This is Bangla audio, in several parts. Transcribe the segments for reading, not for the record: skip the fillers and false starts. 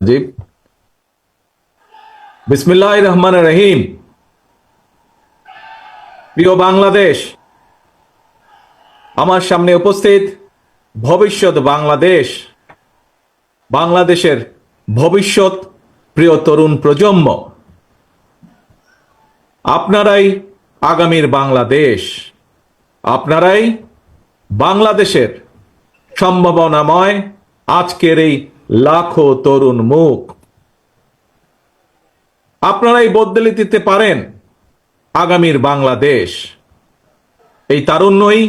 জি। বিসমিল্লাহির রহমানির রহিম। প্রিয় বাংলাদেশ, আমার সামনে উপস্থিত ভবিষ্যৎ বাংলাদেশ, বাংলাদেশের ভবিষ্যৎ প্রিয় তরুণ প্রজন্ম, আপনারাই আগামীর বাংলাদেশ, আপনারাই বাংলাদেশের সম্ভাবনাময় আজকের এই লাখো তরুণ মুখ। আপনারাই বদলে দিতে পারেন আগামীর বাংলাদেশ। এই তারুণ্যই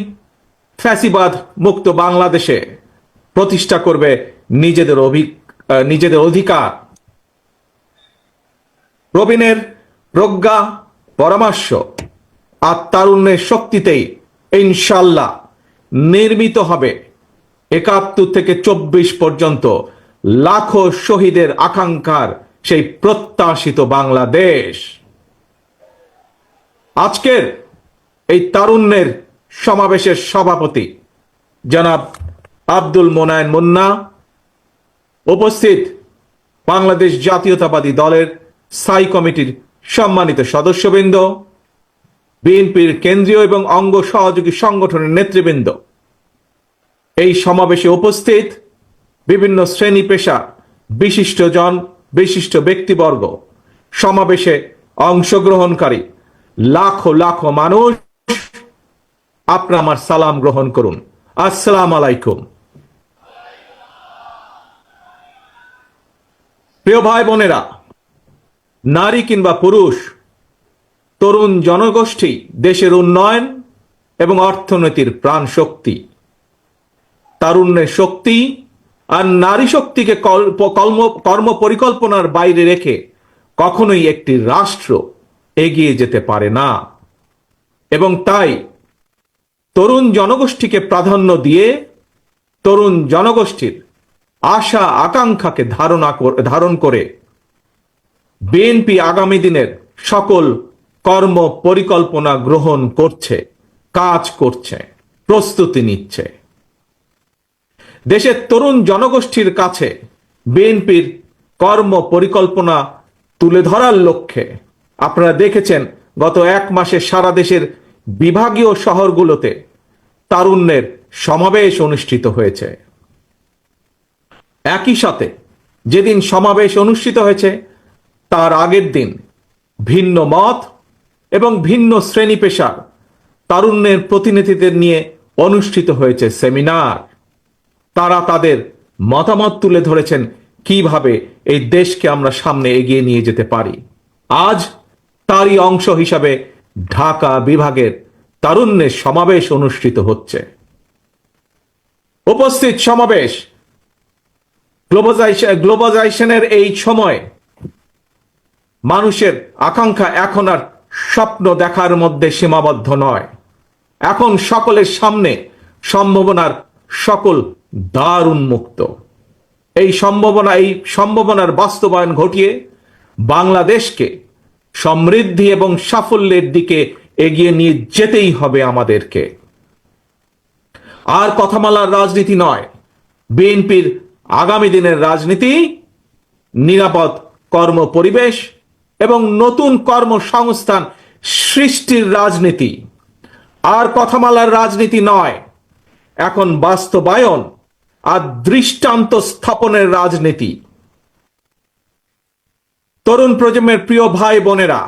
ফ্যাসিবাদ মুক্ত বাংলাদেশে প্রতিষ্ঠা করবে নিজেদের অধিকার। প্রবীণের প্রজ্ঞা, পরামর্শ আর তারুণ্যের শক্তিতেই ইনশাল্লাহ নির্মিত হবে ৭১ থেকে ২৪ পর্যন্ত লাখো শহীদের আকাঙ্ক্ষার সেই প্রত্যাশিত বাংলাদেশ। আজকের এই তারুণ্যের সমাবেশের সভাপতি জনাব আব্দুল মোনায়েন মুন্না, উপস্থিত বাংলাদেশ জাতীয়তাবাদী দলের স্থায়ী কমিটির সম্মানিত সদস্যবৃন্দ, বিএনপির কেন্দ্রীয় এবং অঙ্গ সহযোগী সংগঠনের নেতৃবৃন্দ, এই সমাবেশে উপস্থিত বিভিন্ন শ্রেণী পেশা বিশিষ্টজন, বিশিষ্ট ব্যক্তিবর্গ, সমাবেশে অংশগ্রহণকারী লাখো লাখো মানুষ, আপনারা আমার সালাম গ্রহণ করুন। আসসালাম আলাইকুম। প্রিয় ভাই বোনেরা, নারী কিংবা পুরুষ, তরুণ জনগোষ্ঠী দেশের উন্নয়ন এবং অর্থনীতির প্রাণ শক্তি। তারুণ্যের শক্তি আর নারী শক্তিকে কর্ম পরিকল্পনার বাইরে রেখে কখনোই একটি রাষ্ট্র এগিয়ে যেতে পারে না। এবং তাই তরুণ জনগোষ্ঠীকে প্রাধান্য দিয়ে তরুণ জনগোষ্ঠীর আশা আকাঙ্ক্ষাকে ধারণ করে বিএনপি আগামী দিনের সকল কর্ম পরিকল্পনা গ্রহণ করছে, কাজ করছে, প্রস্তুতি নিচ্ছে। দেশের তরুণ জনগোষ্ঠীর কাছে বিএনপির কর্ম পরিকল্পনা তুলে ধরার লক্ষ্যে আপনারা দেখেছেন গত এক মাসে সারা দেশের বিভাগীয় শহরগুলোতে তারুণ্যের সমাবেশ অনুষ্ঠিত হয়েছে। একই সাথে যেদিন সমাবেশ অনুষ্ঠিত হয়েছে তার আগের দিন ভিন্ন মত এবং ভিন্ন শ্রেণী পেশার তারুণ্যের প্রতিনিধিদের নিয়ে অনুষ্ঠিত হয়েছে সেমিনার। তারা তাদের মতামত তুলে ধরেছেন কিভাবে এই দেশকে আমরা সামনে এগিয়ে নিয়ে যেতে পারি। আজ তারই অংশ হিসাবে ঢাকা বিভাগের তারুণ্যের সমাবেশ অনুষ্ঠিত হচ্ছে। উপস্থিত সমাবেশ গ্লোবালাইজেশনের এই সময় মানুষের আকাঙ্ক্ষা এখন আর স্বপ্ন দেখার মধ্যে সীমাবদ্ধ নয়। এখন সকলের সামনে সম্ভাবনার সকল দ্বার উন্মুক্ত। এই সম্ভাবনার বাস্তবায়ন ঘটিয়ে বাংলাদেশকে সমৃদ্ধি এবং সাফল্যের দিকে এগিয়ে নিয়ে যেতেই হবে আমাদেরকে। আর কথামালার রাজনীতি নয়, বিএনপির আগামী দিনের রাজনীতি নিরাপদ কর্ম পরিবেশ এবং নতুন কর্মসংস্থান সৃষ্টির রাজনীতি। আর কথামালার রাজনীতি নয়, এখন বাস্তবায়ন আর দৃষ্টান্ত স্থাপনের রাজনীতি। তরুণ প্রজন্মের প্রিয় ভাই বোনেরা,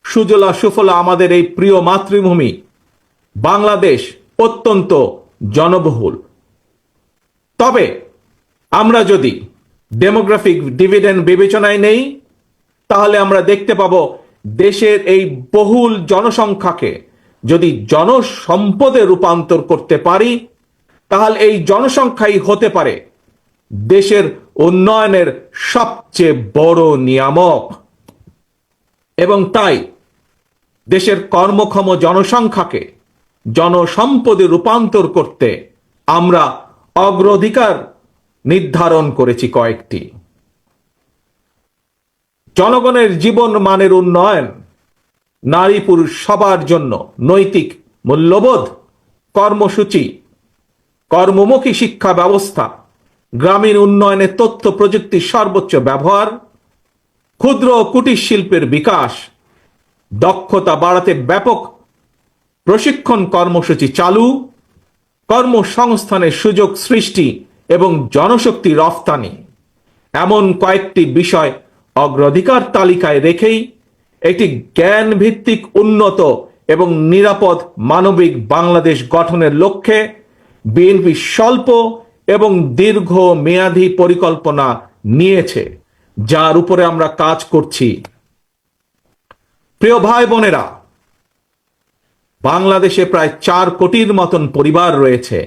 সুজলা সুফলা আমাদের এই প্রিয় মাতৃভূমি বাংলাদেশ অত্যন্ত জনবহুল। তবে আমরা যদি ডেমোগ্রাফিক ডিভিডেন্ড বিবেচনায় নেই, তাহলে আমরা দেখতে পাবো দেশের এই বহুল জনসংখ্যাকে যদি জনসম্পদে রূপান্তর করতে পারি, তাহলে এই জনসংখ্যাই হতে পারে দেশের উন্নয়নের সবচেয়ে বড় নিয়ামক। এবং তাই দেশের কর্মক্ষম জনসংখ্যাকে জনসম্পদে রূপান্তর করতে আমরা অগ্রাধিকার নির্ধারণ করেছি কয়েকটি। জনগণের জীবন মানের উন্নয়ন, নারী পুরুষ সবার জন্য নৈতিক মূল্যবোধ কর্মসূচি, কর্মমুখী শিক্ষা ব্যবস্থা, গ্রামীণ উন্নয়নে তথ্য প্রযুক্তির সর্বোচ্চ ব্যবহার, ক্ষুদ্র ও কুটির শিল্পের বিকাশ, দক্ষতা বাড়াতে ব্যাপক প্রশিক্ষণ কর্মসূচি চালু, কর্মসংস্থানের সুযোগ সৃষ্টি এবং জনশক্তি রফতানি, এমন কয়েকটি বিষয় অগ্রাধিকার তালিকায় রেখেই একটি জ্ঞান ভিত্তিক উন্নত এবং নিরাপদ মানবিক বাংলাদেশ গঠনের লক্ষ্যে বিএনপি স্বল্প এবং দীর্ঘ মেয়াদী পরিকল্পনা নিয়েছে, যার উপরে আমরা কাজ করছি। প্রিয় ভাই বোনেরা, বাংলাদেশে প্রায় 4 কোটির মতন পরিবার রয়েছে।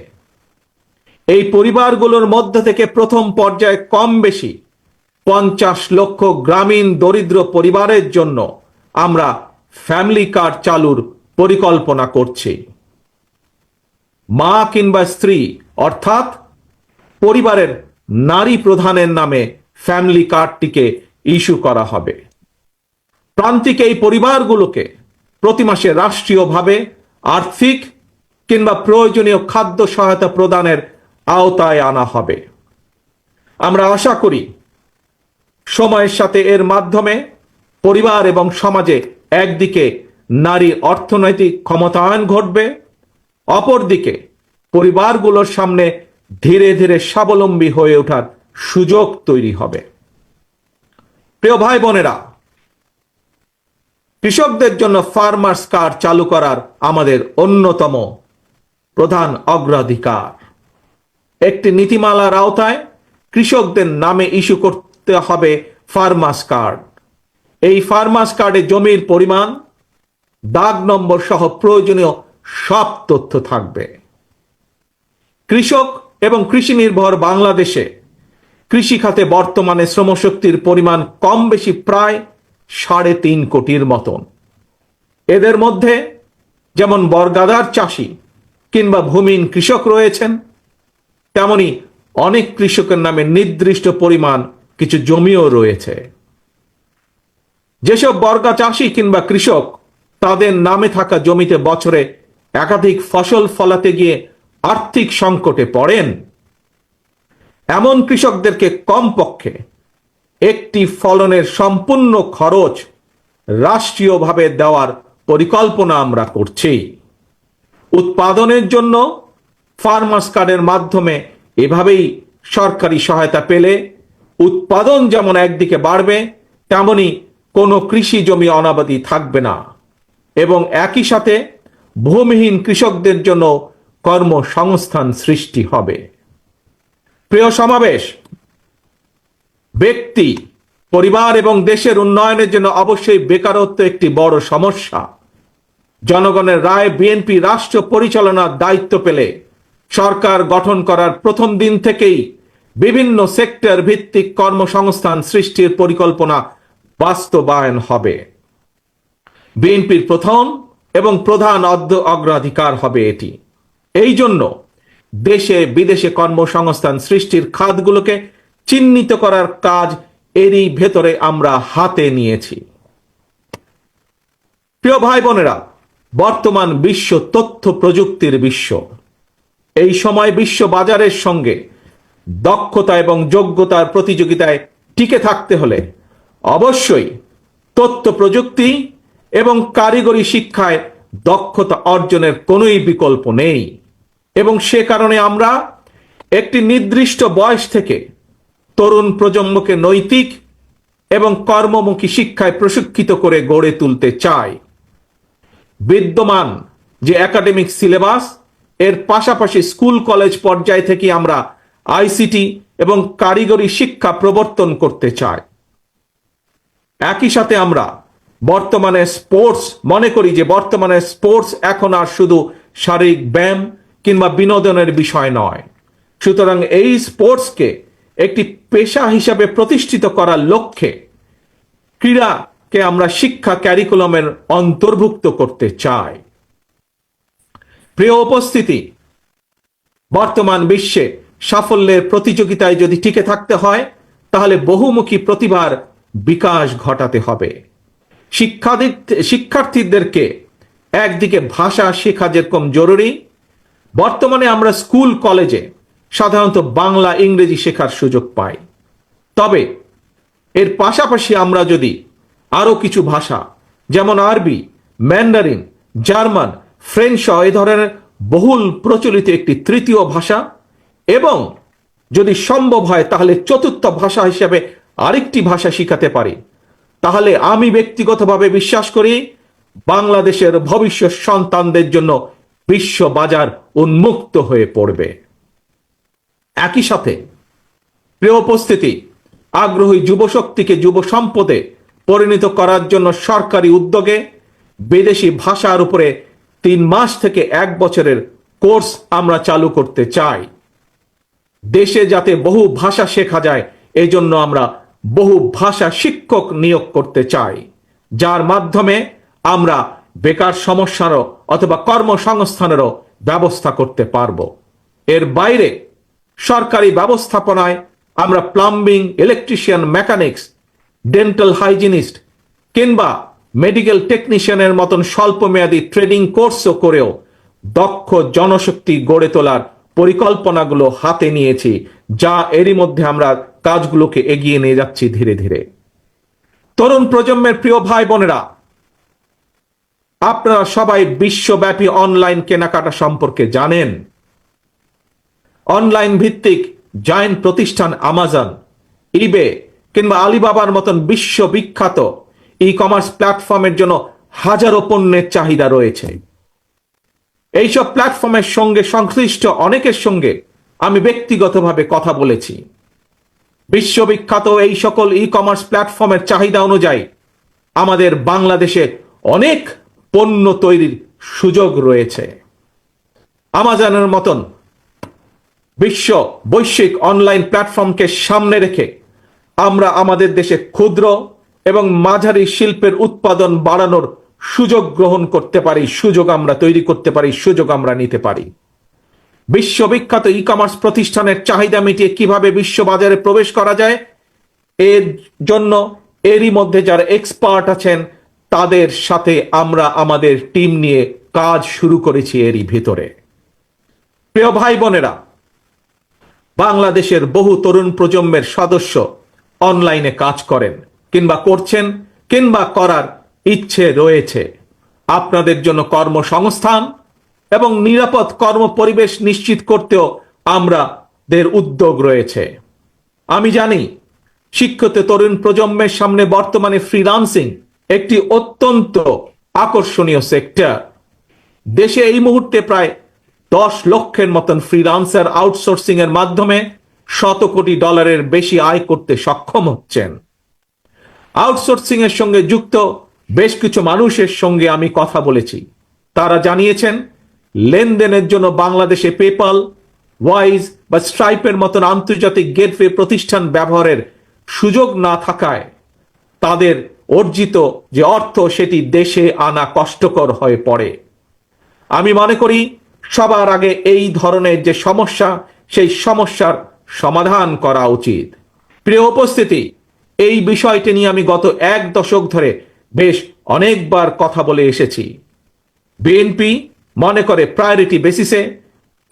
এই পরিবারগুলোর মধ্য থেকে প্রথম পর্যায়ে কম বেশি 50 লক্ষ গ্রামীণ দরিদ্র পরিবারের জন্য আমরা ফ্যামিলি কার্ড চালুর পরিকল্পনা করছি। মা কিংবা স্ত্রী অর্থাৎ পরিবারের নারী প্রধানের নামে ফ্যামিলি কার্ডটিকে ইস্যু করা হবে। প্রান্তিক এই পরিবারগুলোকে প্রতি মাসে রাষ্ট্রীয়ভাবে আর্থিক কিংবা প্রয়োজনীয় খাদ্য সহায়তা প্রদানের আওতায় আনা হবে। আমরা আশা করি সময়ের সাথে এর মাধ্যমে পরিবার এবং সমাজে একদিকে নারী অর্থনৈতিক ক্ষমতায়ন ঘটবে, অপরদিকে পরিবারগুলোর সামনে ধীরে ধীরে স্বাবলম্বী হয়ে ওঠার সুযোগ তৈরি হবে। প্রিয় ভাই বোনেরা, কৃষকদের জন্য ফার্মার্স কার্ড চালু করার আমাদের অন্যতম প্রধান অগ্রাধিকার। একটি নীতিমালার আওতায় কৃষকদের নামে ইস্যু করতে হবে ফার্মার্স কার্ড। এই ফার্মার্স কার্ডে জমির পরিমাণ, দাগ নম্বর সহ প্রয়োজনীয় সব তথ্য থাকবে। কৃষক এবং কৃষি নির্ভর বাংলাদেশে কৃষি খাতে বর্তমানে শ্রমশক্তির পরিমাণ কম বেশি প্রায় 3.5 কোটির মতন। এদের মধ্যে যেমন বর্গাদার চাষি কিংবা ভূমিহীন কৃষক রয়েছেন, তেমনি অনেক কৃষকের নামে নির্দিষ্ট পরিমাণ কিছু জমিও রয়েছে। যেসব বর্গা চাষি কিংবা কৃষক তাদের নামে থাকা জমিতে বছরে একাধিক ফসল ফলাতে গিয়ে আর্থিক সংকটে পড়েন, এমন কৃষকদেরকে কমপক্ষে একটি ফলনের সম্পূর্ণ খরচ রাষ্ট্রীয়ভাবে দেওয়ার পরিকল্পনা আমরা করছি। উৎপাদনের জন্য ফার্মার্স কার্ডের মাধ্যমে এভাবেই সরকারি সহায়তা পেলে উৎপাদন যেমন একদিকে বাড়বে, তেমনি কোনো কৃষি জমি অনাবাদি থাকবে না এবং একই সাথে ভূমিহীন কৃষকদের জন্য কর্মসংস্থান সৃষ্টি হবে। প্রিয় সমাবেশ, ব্যক্তি, পরিবার এবং দেশের উন্নয়নের জন্য অবশ্যই বেকারত্ব একটি বড় সমস্যা। জনগণের রায় বিএনপি রাষ্ট্র পরিচালনার দায়িত্ব পেলে সরকার গঠন করার প্রথম দিন থেকেই বিভিন্ন সেক্টর ভিত্তিক কর্মসংস্থান সৃষ্টির পরিকল্পনা বাস্তবায়ন হবে। বিএনপির প্রথম এবং প্রধান অগ্রাধিকার হবে এটি। এই জন্য দেশে বিদেশে কর্মসংস্থান সৃষ্টির খাতগুলোকে চিহ্নিত করার কাজ এরই ভেতরে আমরা হাতে নিয়েছি। প্রিয় ভাই বোনেরা, বর্তমান বিশ্ব তথ্য প্রযুক্তির বিশ্ব। এই সময় বিশ্ব বাজারের সঙ্গে দক্ষতা এবং যোগ্যতার প্রতিযোগিতায় টিকে থাকতে হলে অবশ্যই তথ্য প্রযুক্তি এবং কারিগরি শিক্ষায় দক্ষতা অর্জনের কোনোই বিকল্প নেই এবং সে কারণে আমরা একটি নির্দিষ্ট বয়স থেকে তরুণ প্রজন্মকে নৈতিক এবং কর্মমুখী শিক্ষায় প্রশিক্ষিত করে গড়ে তুলতে চাই। বিদ্যমান যে একাডেমিক সিলেবাস, এর পাশাপাশি স্কুল কলেজ পর্যায় থেকে আমরা আইসিটি এবং কারিগরি শিক্ষা প্রবর্তন করতে চাই। একই সাথে আমরা বর্তমানে মনে করি যে বর্তমানে স্পোর্টস এখন আর শুধু শারীরিক ব্যায়াম কিংবা বিনোদনের বিষয় নয়। সুতরাং এই স্পোর্টসকে একটি পেশা হিসাবে প্রতিষ্ঠিত করার লক্ষ্যে ক্রীড়াকে আমরা শিক্ষা ক্যারিকুলামের অন্তর্ভুক্ত করতে চাই। প্রিয় উপস্থিতি, বর্তমান বিশ্বে সাফল্যের প্রতিযোগিতায় যদি টিকে থাকতে হয় তাহলে বহুমুখী প্রতিভার বিকাশ ঘটাতে হবে। শিক্ষার্থীদেরকে একদিকে ভাষা শেখা যেরকম জরুরি, বর্তমানে আমরা স্কুল কলেজে সাধারণত বাংলা ইংরেজি শেখার সুযোগ পায়। তবে এর পাশাপাশি আমরা যদি আরও কিছু ভাষা যেমন আরবি, ম্যান্ডারিন, জার্মান, ফ্রেঞ্চ সহ এ ধরনের বহুল প্রচলিত একটি তৃতীয় ভাষা এবং যদি সম্ভব হয় তাহলে চতুর্থ ভাষা হিসেবে আরেকটি ভাষা শিখাতে পারি, তাহলে আমি ব্যক্তিগতভাবে বিশ্বাস করি বাংলাদেশের ভবিষ্যৎ সন্তানদের জন্য বিশ্ব বাজার উন্মুক্ত হয়ে পড়বে। একই সাথে প্রিয় উপস্থিতি, আগ্রহী যুবশক্তিকে যুব সম্পদে পরিণত করার জন্য সরকারি উদ্যোগে বিদেশি ভাষার উপরে 3 মাস থেকে 1 বছরের কোর্স আমরা চালু করতে চাই। দেশে যাতে বহু ভাষা শেখা যায় এজন্য আমরা বহু ভাষা শিক্ষক নিয়োগ করতে চাই, যার মাধ্যমে আমরা বেকার সমস্যারও অথবা কর্মসংস্থানেরও ব্যবস্থা করতে পারব। এর বাইরে সরকারি ব্যবস্থাপনায় আমরা plumbing, electrician, mechanics, dental hygienist কিংবা মেডিকেল টেকনিশিয়ানের মতন স্বল্পমেয়াদী ট্রেনিং কোর্সও করেও দক্ষ জনশক্তি গড়ে তোলার পরিকল্পনাগুলো হাতে নিয়েছি, যা এরই মধ্যে আমরা কাজগুলোকে এগিয়ে নিয়ে যাচ্ছি ধীরে ধীরে। তরুণ প্রজন্মের প্রিয় ভাই বোনেরা, আপনারা সবাই বিশ্বব্যাপী অনলাইন কেনাকাটা সম্পর্কে জানেন। অনলাইন ভিত্তিক জায়ান্ট প্রতিষ্ঠান আমাজন, ইবে কিংবা আলিবাবার মতন বিশ্ববিখ্যাত ই কমার্স প্ল্যাটফর্মের জন্য হাজারো পণ্যের চাহিদা রয়েছে। এইসব প্ল্যাটফর্মের সঙ্গে সংশ্লিষ্ট অনেকের সঙ্গে আমি ব্যক্তিগতভাবে কথা বলেছি। বিশ্ববিখ্যাত এই সকল ই কমার্স প্ল্যাটফর্মের চাহিদা অনুযায়ী আমাদের বাংলাদেশে অনেক পণ্য তৈরির সুযোগ রয়েছে। আমাজনের মতন বৈশ্বিক অনলাইন প্ল্যাটফর্মকে সামনে রেখে আমরা আমাদের দেশে ক্ষুদ্র এবং মাঝারি শিল্পের উৎপাদন বাড়ানোর সুযোগ গ্রহণ করতে পারি, সুযোগ আমরা তৈরি করতে পারি, সুযোগ আমরা নিতে পারি। বিশ্ববিখ্যাত ই কমার্স প্রতিষ্ঠানের চাহিদা মিটিয়ে কিভাবে বিশ্ববাজারে প্রবেশ করা যায়, এর জন্য এরই মধ্যে যারা এক্সপার্ট আছেন তাদের সাথে আমরা আমাদের টিম নিয়ে কাজ শুরু করেছি এরই ভিতরে। প্রিয় ভাই বোনেরা, বাংলাদেশের বহু তরুণ প্রজন্মের সদস্য অনলাইনে কাজ করেন কিংবা করছেন কিংবা করার ইচ্ছে রয়েছে। আপনাদের জন্য কর্মসংস্থান এবং নিরাপদ কর্ম পরিবেশ নিশ্চিত করতেও আমাদের উদ্যোগ রয়েছে। আমি জানি শিক্ষিত তরুণ প্রজন্মের সামনে বর্তমানে ফ্রিল্যান্সিং একটি অত্যন্ত আকর্ষণীয় সেক্টর। দেশে এই মুহূর্তে প্রায় 10 লক্ষের মতন ফ্রিল্যান্সার আউটসোর্সিং এর মাধ্যমে $100 কোটি বেশি আয় করতে সক্ষম হচ্ছেন। আউটসোর্সিং এর সঙ্গে যুক্ত বেশ কিছু মানুষের সঙ্গে আমি কথা বলেছি। তারা জানিয়েছেন লেনদেনের জন্য বাংলাদেশে পেপাল, ওয়াইজ বা স্ট্রাইপের মতন আন্তর্জাতিক গেটওয়ে প্রতিষ্ঠান ব্যবহারের সুযোগ না থাকায় তাদের অর্জিত যে অর্থ সেটি দেশে আনা কষ্টকর হয়ে পড়ে। আমি মনে করি সবার আগে এই ধরনের যে সমস্যা, সেই সমস্যার সমাধান করা উচিত। প্রিয় উপস্থিতি, এই বিষয়টি নিয়ে আমি গত 1 দশক ধরে বেশ অনেকবার কথা বলে এসেছি। বিএনপি মনে করে প্রায়োরিটি বেসিসে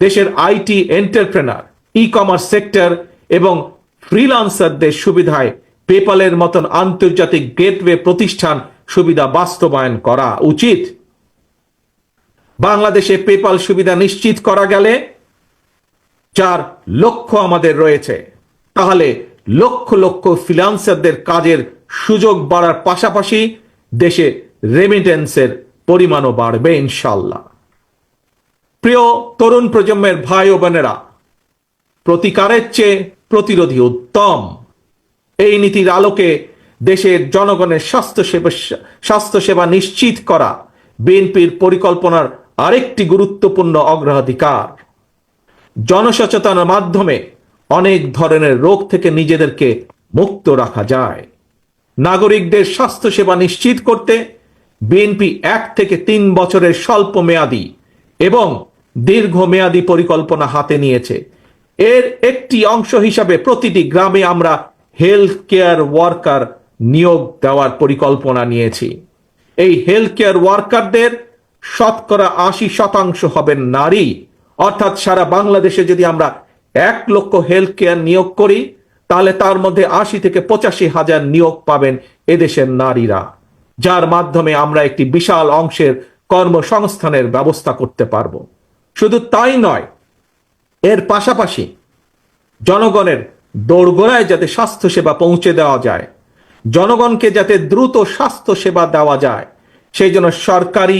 দেশের IT entrepreneur, e commerce sector এবং ফ্রিল্যান্সারদের সুবিধায় পেপালের মতন আন্তর্জাতিক গেটওয়ে প্রতিষ্ঠান সুবিধা বাস্তবায়ন করা উচিত। বাংলাদেশে পেপাল সুবিধা নিশ্চিত করা গেলে, যার লক্ষ্য আমাদের রয়েছে, তাহলে লক্ষ লক্ষ ফ্রিল্যান্সারদের কাজের সুযোগ বাড়ার পাশাপাশি দেশে রেমিটেন্সের পরিমাণও বাড়বে ইনশাল্লাহ। প্রিয় তরুণ প্রজন্মের ভাই ও বোনেরা, প্রতিকারের চেয়ে প্রতিরোধী উত্তম। এই নীতির আলোকে দেশের জনগণের স্বাস্থ্যসেবা নিশ্চিত করা বিএনপির পরিকল্পনার আরেকটি গুরুত্বপূর্ণ অগ্রাধিকার। জনসচেতনার মাধ্যমে অনেক ধরনের রোগ থেকে নিজেদেরকে মুক্ত রাখা যায়। নাগরিকদের স্বাস্থ্যসেবা নিশ্চিত করতে বিএনপি 1 থেকে 3 বছরের স্বল্প মেয়াদী এবং দীর্ঘমেয়াদী পরিকল্পনা হাতে নিয়েছে। এর একটি অংশ হিসাবে প্রতিটি গ্রামে আমরা হেলথ কেয়ার ওয়ার্কার নিয়োগ দেওয়ার পরিকল্পনা নিয়েছি। এই হেলথ কেয়ার ওয়ার্কারদের 80% হবেন নারী। অর্থাৎ সারা বাংলাদেশে যদি আমরা 1 লক্ষ হেলথ কেয়ার নিয়োগ করি, তাহলে তার মধ্যে 80 থেকে 85 হাজার নিয়োগ পাবেন এদেশের নারীরা, যার মাধ্যমে আমরা একটি বিশাল অংশের কর্মসংস্থানের ব্যবস্থা করতে পারবো। শুধু তাই নয়, এর পাশাপাশি জনগণের দোরগোড়ায় যাতে স্বাস্থ্যসেবা পৌঁছে দেওয়া যায়, জনগণকে যাতে দ্রুত স্বাস্থ্য সেবা দেওয়া যায়, সেই জন্য সরকারি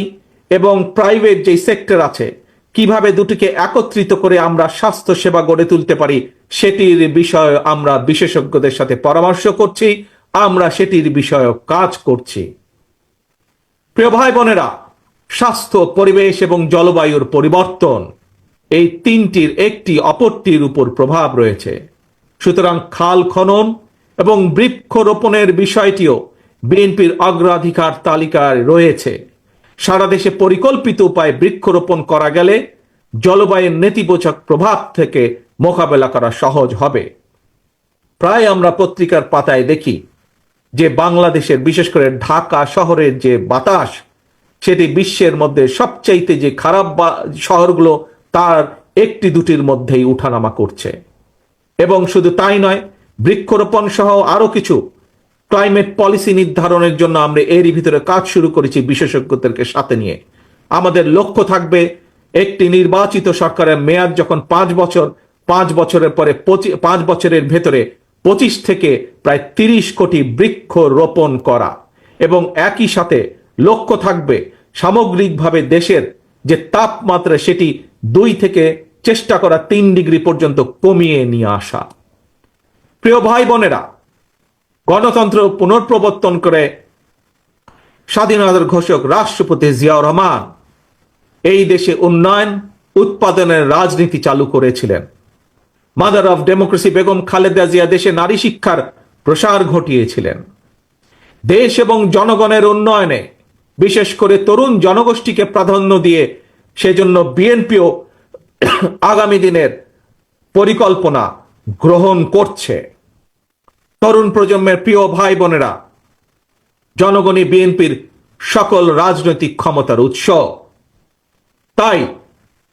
এবং প্রাইভেট যে সেক্টর আছে, কিভাবে দুটিকে একত্রিত করে আমরা স্বাস্থ্য সেবা গড়ে তুলতে পারি, সেটির বিষয়ে আমরা বিশেষজ্ঞদের সাথে পরামর্শ করছি, আমরা সেটির বিষয়ে কাজ করছি। প্রিয় ভাই বোনেরা, স্বাস্থ্য, পরিবেশ এবং জলবায়ুর পরিবর্তন, এই তিনটির একটি অপরটির উপর প্রভাব রয়েছে। সুতরাং খাল খনন এবং বৃক্ষরোপণের বিষয়টিও বিএনপির অগ্রাধিকার তালিকায় রয়েছে। সারা দেশে পরিকল্পিত উপায়ে বৃক্ষরোপণ করা গেলে জলবায়ুর নেতিবাচক প্রভাব থেকে মোকাবেলা করা সহজ হবে। প্রায় আমরা পত্রিকার পাতায় দেখি যে বাংলাদেশের, বিশেষ করে ঢাকা শহরের যে বাতাস, সেটি বিশ্বের মধ্যে সবচাইতে যে খারাপ শহরগুলো তার একটি দুটির মধ্যেই উঠানামা করছে। এবং শুধু তাই নয়, বৃক্ষরোপণ সহ আরো কিছু ক্লাইমেট পলিসি নির্ধারণের জন্য আমরা এরই ভিতরে কাজ শুরু করেছি বিশেষজ্ঞদেরকে সাথে নিয়ে। আমাদের লক্ষ্য থাকবে একটি নির্বাচিত সরকারের মেয়াদ যখন 5 বছর, 5 বছরের পরে 5 বছরের ভেতরে 25 থেকে প্রায় 30 কোটি বৃক্ষ রোপণ করা, এবং একই সাথে লক্ষ্য থাকবে সামগ্রিকভাবে দেশের যে তাপমাত্রা সেটি 2 থেকে চেষ্টা করা 3 ডিগ্রি পর্যন্ত কমিয়ে নিয়ে আসা। প্রিয় ভাই বোনেরা, গণতন্ত্র পুনঃপ্রবর্তন করে স্বাধীনতার ঘোষক রাষ্ট্রপতি জিয়াউর রহমান এই দেশে উন্নয়ন উৎপাদনের রাজনীতি চালু করেছিলেন। Mother of democracy Begum Khaleda Zia দেশে নারী শিক্ষার প্রসার ঘটিয়েছিলেন। দেশ এবং জনগণের উন্নয়নে বিশেষ করে তরুণ জনগোষ্ঠীকে প্রাধান্য দিয়ে সেজন্য বিএনপিও আগামী দিনের পরিকল্পনা গ্রহণ করছে। তরুণ প্রজন্মের প্রিয় ভাই বোনেরা, জনগণই বিএনপির সকল রাজনৈতিক ক্ষমতার উৎস। তাই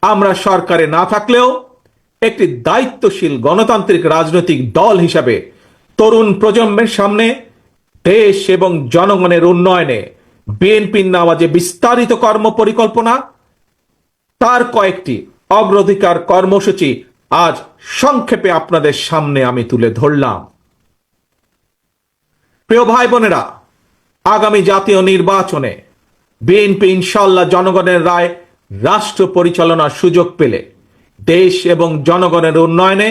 আমরা সরকারে না থাকলেও একটি দায়িত্বশীল গণতান্ত্রিক রাজনৈতিক দল হিসাবে তরুণ প্রজন্মের সামনে দেশ এবং জনগণের উন্নয়নে বিএনপির নেওয়া যে বিস্তারিত কর্ম পরিকল্পনা, তার কয়েকটি অগ্রাধিকার কর্মসূচি আজ সংক্ষেপে আপনাদের সামনে আমি তুলে ধরলাম। প্রিয় ভাই বোনেরা, আগামী জাতীয় নির্বাচনে বিএনপি ইনশাআল্লাহ জনগণের রায় রাষ্ট্র পরিচালনার সুযোগ পেলে দেশ এবং জনগণের উন্নয়নে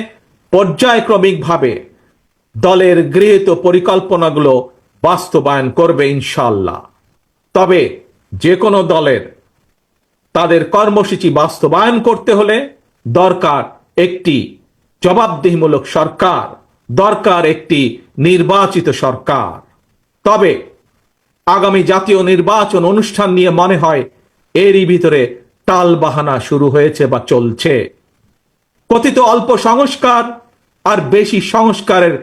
পর্যায়ক্রমিকভাবে দলের গৃহীত পরিকল্পনাগুলো বাস্তবায়ন করবে ইনশাআল্লাহ। তবে যে কোনো দলের তাদের কর্মসূচি বাস্তবায়ন করতে হলে দরকার একটি জবাবদিহিমূলক সরকার, দরকার একটি নির্বাচিত সরকার। তবে আগামী জাতীয় নির্বাচন অনুষ্ঠান নিয়ে মনে হয় এরই ভিতরে টালবাহানা শুরু হয়েছে বা চলছে। কথিত অল্প সংস্কার আর বেশি সংস্কারের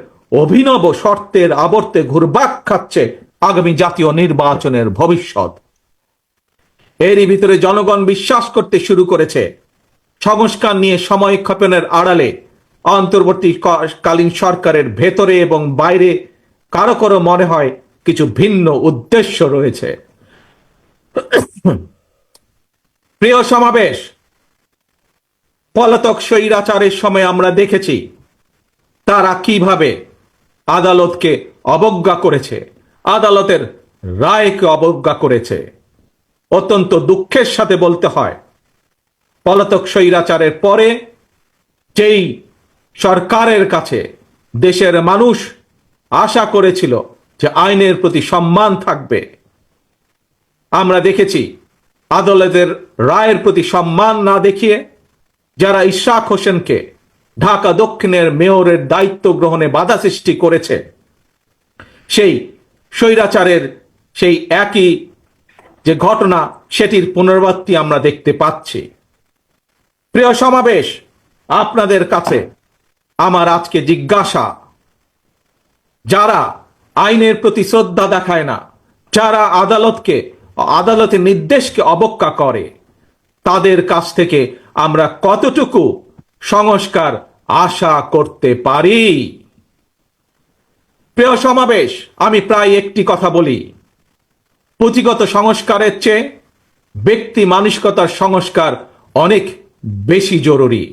অভিনব শর্তের আবর্তে ঘুরপাক খাচ্ছে আগামী জাতীয় নির্বাচনের ভবিষ্যৎ। এরই ভিতরে জনগণ বিশ্বাস করতে শুরু করেছে সংস্কার নিয়ে সময়ক্ষেপণের আড়ালে অন্তর্বর্তীকালীন সরকারের ভেতরে এবং বাইরে কারো কারো মনে হয় কিছু ভিন্ন উদ্দেশ্য রয়েছে। প্রিয় সমাবেশ, পলাতক স্বৈরাচারের সময় আমরা দেখেছি তারা কিভাবে আদালতকে অবজ্ঞা করেছে, আদালতের রায়কে অবজ্ঞা করেছে। অত্যন্ত দুঃখের সাথে বলতে হয়, পলাতক স্বৈরাচারের পরে যেই সরকারের কাছে দেশের মানুষ আশা করেছিল যে আইনের প্রতি সম্মান থাকবে, আমরা দেখেছি আদালতের রায়ের প্রতি সম্মান না দেখিয়ে যারা ইশরাক হোসেনকে ঢাকা দক্ষিণের মেয়রের দায়িত্ব গ্রহণে বাধা সৃষ্টি করেছে, সেই স্বৈরাচারের সেই একই যে ঘটনা সেটির পুনরাবৃত্তি আমরা দেখতে পাচ্ছি। প্রিয় সমাবেশ, আপনাদের কাছে আমার আজকে জিজ্ঞাসা, যারা আইনের প্রতি শ্রদ্ধা দেখায় না, যারা আদালতের নির্দেশকে অবজ্ঞা করে, তাদের কাছ থেকে আমরা কতটুকু সংস্কার আশা করতে পারি। প্রিয় সমাবেশ, আমি প্রায় একটি কথা বলি, পুঁথিগত সংস্কারের চেয়ে ব্যক্তি মানসিকতার সংস্কার অনেক বেশি জরুরি।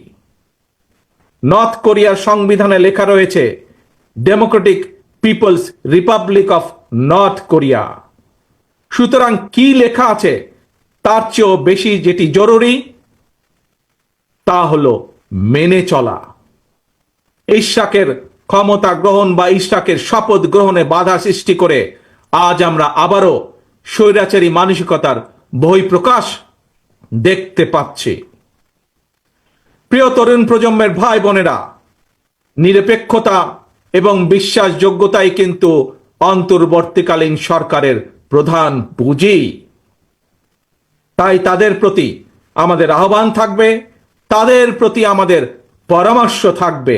নর্থ কোরিয়ার সংবিধানে লেখা রয়েছে Democratic People's Republic of North Korea. সুতরাং কি লেখা আছে তার চেয়েও বেশি যেটি জরুরি তা হলো মেনে চলা। ইশাকের ক্ষমতা গ্রহণ বা ইশাকের শপথ গ্রহণে বাধা সৃষ্টি করে আজ আমরা আবারও স্বৈরাচারী মানসিকতার বহিঃপ্রকাশ দেখতে পাচ্ছি। প্রিয় তরুণ প্রজন্মের ভাই বোনেরা, নিরপেক্ষতা এবং বিশ্বাসযোগ্যতাই কিন্তু অন্তর্বর্তীকালীন সরকারের প্রধান পুঁজি। তাই তাদের প্রতি আমাদের আহ্বান থাকবে, তাদের প্রতি আমাদের পরামর্শ থাকবে।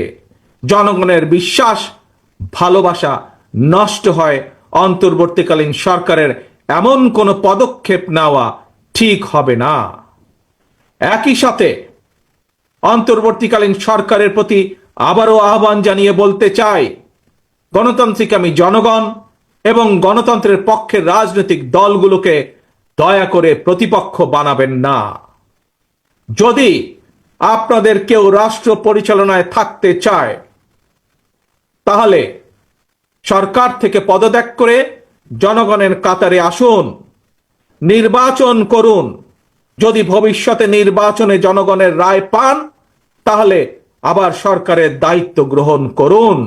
জনগণের বিশ্বাস ভালোবাসা নষ্ট হয় অন্তর্বর্তীকালীন সরকারের এমন কোনো পদক্ষেপ নেওয়া ঠিক হবে না। একই সাথে অন্তর্বর্তীকালীন সরকারের প্রতি আবারও আহ্বান জানিয়ে বলতে চাই, গণতান্ত্রিক আমি জনগণ এবং গণতন্ত্রের পক্ষের রাজনৈতিক দলগুলোকে দয়া করে প্রতিপক্ষ বানাবেন না। যদি আপনাদের কেউ রাষ্ট্র পরিচালনায় থাকতে চায় তাহলে সরকার থেকে পদত্যাগ করে জনগণের কাতারে আসুন, নির্বাচন করুন। যদি ভবিষ্যতে নির্বাচনে জনগণের রায় পান তাহলে আবার সরকারের দায়িত্ব গ্রহণ করুন।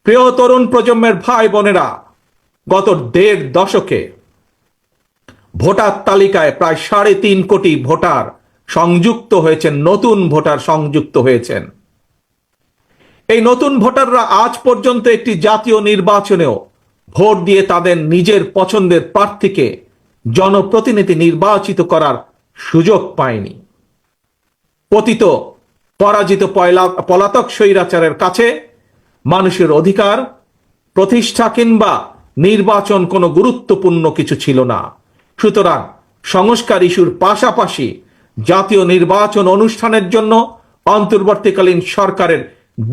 প্রিয় তরুণ প্রজন্মের ভাই বোনেরা, গত 1.5 দশকে ভোটার তালিকায় প্রায় 3.5 কোটি ভোটার সংযুক্ত হয়েছেন, নতুন ভোটার সংযুক্ত হয়েছেন। এই নতুন ভোটাররা আজ পর্যন্ত একটি জাতীয় নির্বাচনেও ভোট দিয়ে তাদের নিজের পছন্দের প্রার্থীকে জনপ্রতিনিধি নির্বাচিত করার সুযোগ পায়নি। পতিত পরাজিত পলাতক স্বৈরাচারের কাছে মানুষের অধিকার প্রতিষ্ঠা কিংবা নির্বাচন কোনো গুরুত্বপূর্ণ কিছু ছিল না। সুতরাং সংস্কার ইস্যুর পাশাপাশি জাতীয় নির্বাচন অনুষ্ঠানের জন্য অন্তর্বর্তীকালীন সরকারের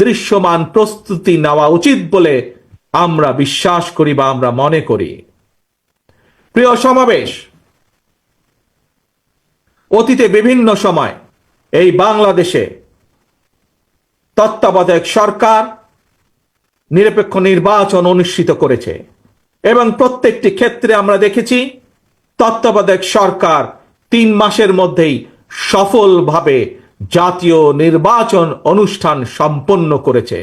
দৃশ্যমান প্রস্তুতি নেওয়া উচিত বলে আমরা বিশ্বাস করি বা আমরা মনে করি। প্রিয় সমাবেশ, অতীতে বিভিন্ন সময় এই বাংলাদেশে তত্ত্বাবধায়ক সরকার নিরপেক্ষ নির্বাচন অনুষ্ঠিত করেছে এবং প্রত্যেকটি ক্ষেত্রে আমরা দেখেছি তত্ত্বাবধায়ক সরকার 3 মাসের মধ্যেই সফলভাবে জাতীয় নির্বাচন অনুষ্ঠান সম্পন্ন করেছে।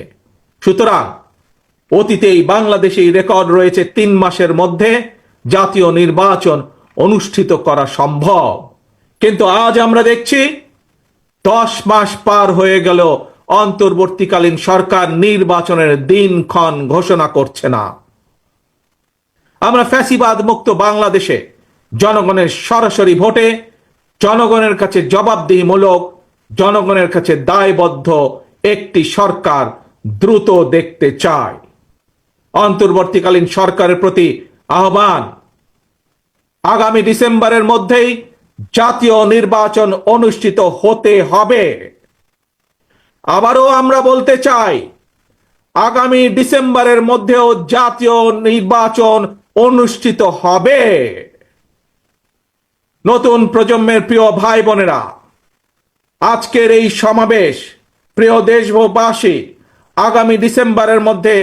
সুতরাং অতীতেই বাংলাদেশেই রেকর্ড রয়েছে 3 মাসের মধ্যে জাতীয় নির্বাচন অনুষ্ঠিত করা সম্ভব। কিন্তু আজ আমরা দেখছি 10 মাস পার হয়ে গেল, অন্তর্বর্তীকালীন সরকার নির্বাচনের দিনক্ষণ ঘোষণা করছে না। আমরা ফ্যাসিবাদ মুক্ত বাংলাদেশে জনগণের সরাসরি ভোটে জনগণের কাছে জবাবদিহিমূলক, জনগণের কাছে দায়বদ্ধ একটি সরকার দ্রুত দেখতে চায়। অন্তর্বর্তীকালীন সরকারের প্রতি আহ্বান, আগামী ডিসেম্বরের মধ্যেই জাতীয় নির্বাচন অনুষ্ঠিত হতে হবে। আবারও আমরা বলতে চাই, আগামী ডিসেম্বরের মধ্যেও জাতীয় নির্বাচন অনুষ্ঠিত হবে। নতুন প্রজন্মের প্রিয় ভাই বোনেরা, আজকের এই সমাবেশ, প্রিয় দেশবাসী, আগামী ডিসেম্বরের মধ্যে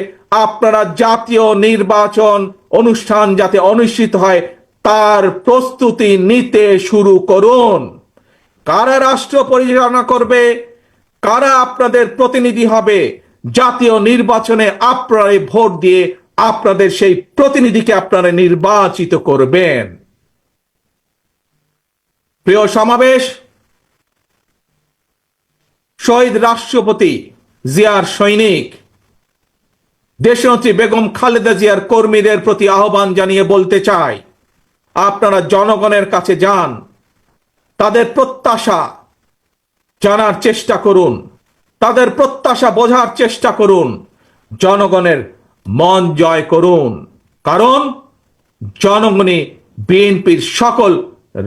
আপনারা জাতীয় নির্বাচন অনুষ্ঠান যাতে অনুষ্ঠিত হয় তার প্রস্তুতি নিতে শুরু করুন। কারা রাষ্ট্র পরিচালনা করবে, কারা আপনাদের প্রতিনিধি হবে, জাতীয় নির্বাচনে আপনারা ভোট দিয়ে আপনাদের সেই প্রতিনিধিকে আপনারা নির্বাচিত করবেন। প্রিয় সমাবেশ, শহীদ রাষ্ট্রপতি জিয়ার সৈনিক দেশনেত্রী বেগম খালেদা জিয়ার কর্মীদের প্রতি আহ্বান জানিয়ে বলতে চাই, আপনারা জনগণের কাছে যান, তাদের প্রত্যাশা জানার চেষ্টা করুন, তাদের প্রত্যাশা বোঝার চেষ্টা করুন, জনগণের মন জয় করুন। কারণ জনগণই বিএনপির সকল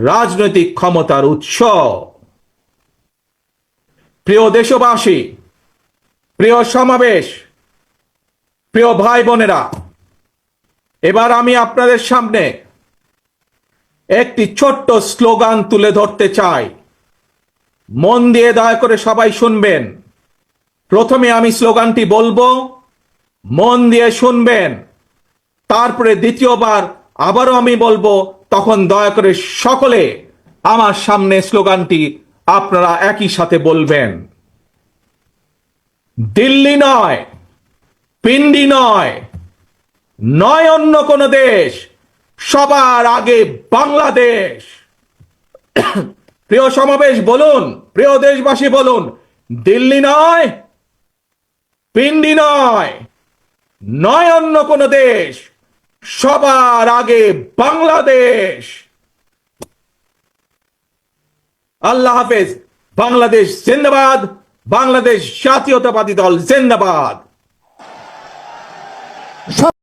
রাজনৈতিক ক্ষমতার উৎস। প্রিয় দেশবাসী, প্রিয় সমাবেশ, প্রিয় ভাই বোনেরা, এবার আমি আপনাদের সামনে একটি ছোট্ট স্লোগান তুলে ধরতে চাই। মন দিয়ে দয়া করে সবাই শুনবেন। প্রথমে আমি স্লোগানটি বলবো, মন দিয়ে শুনবেন। তারপরে দ্বিতীয়বার আবারও আমি বলবো, তখন দয়া করে সকলে আমার সামনে স্লোগানটি আপনারা একই সাথে বলবেন। দিল্লি নয়, পিন্ডি নয়, নয় অন্য কোন দেশ, সবার আগে বাংলাদেশ। প্রিয় সমাবেশ বলুন, প্রিয় দেশবাসী বলুন, দিল্লি নয়, পিন্ডি নয়, নয় অন্য কোন দেশ, সবার আগে বাংলাদেশ। আল্লাহ হাফেজ। বাংলাদেশ জিন্দাবাদ, বাংলাদেশ জাতীয়তাবাদী দল জিন্দাবাদ।